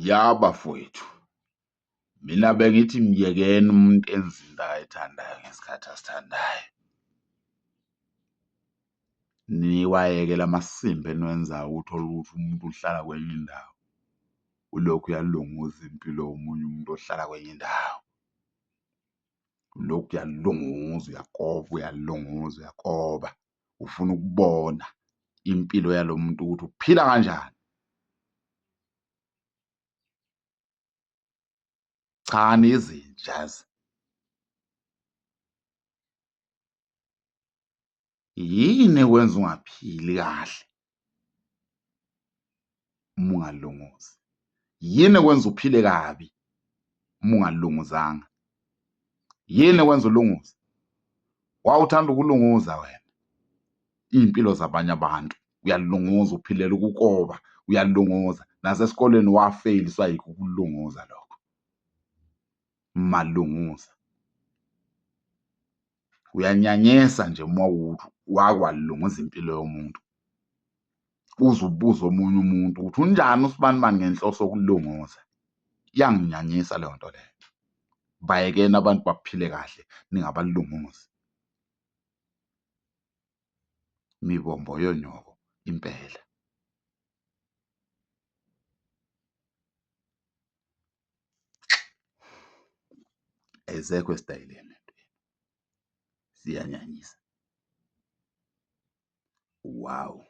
Ya bafowethu, mina bengithi myekeni umuntu enze into ayithandayo ngesikhathi asithandayo. Niwayekele amasimbi eniwenzayo uthole ukuthi umuntu uhlala kwenye indawo, ulokhu uyalunguza impilo yomunye umuntu ohlala kwenye indawo. Ulokhu uyalunguza, uyakoba, uyalunguza, uyakoba. Ufuna ukubona impilo yalo muntu ukuthi uphila kanjani. Cha nizinjazi. Yini ekwenza ungaphili kahle uma ungalunguzi? Yini ekwenza uphile kabi uma ungalunguzanga? Yini ekwenza ulunguze? Wawuthanda ukulunguza wena iy'mpilo zabanye abantu. Uyalunguza, uphilela ukukoba, uyalunguza. Nasesikoleni wafeyiliswa yikho ukulunguza lokho. Malunguza. Uyanyanyisa nje uma kuwukuthi wake walunguza impilo yomuntu. Uze ubuze omunye umuntu ukuthi unjani usibanibani ngenhloso yokulunguza. Iyanginyanyisa leyo nto leyo. Bayekeni abantu baphile kahle, ningabalunguzi. Mibombo yonyoko impela. Ayizekho esitayeleni lento. Siyanyanyisa. Wow.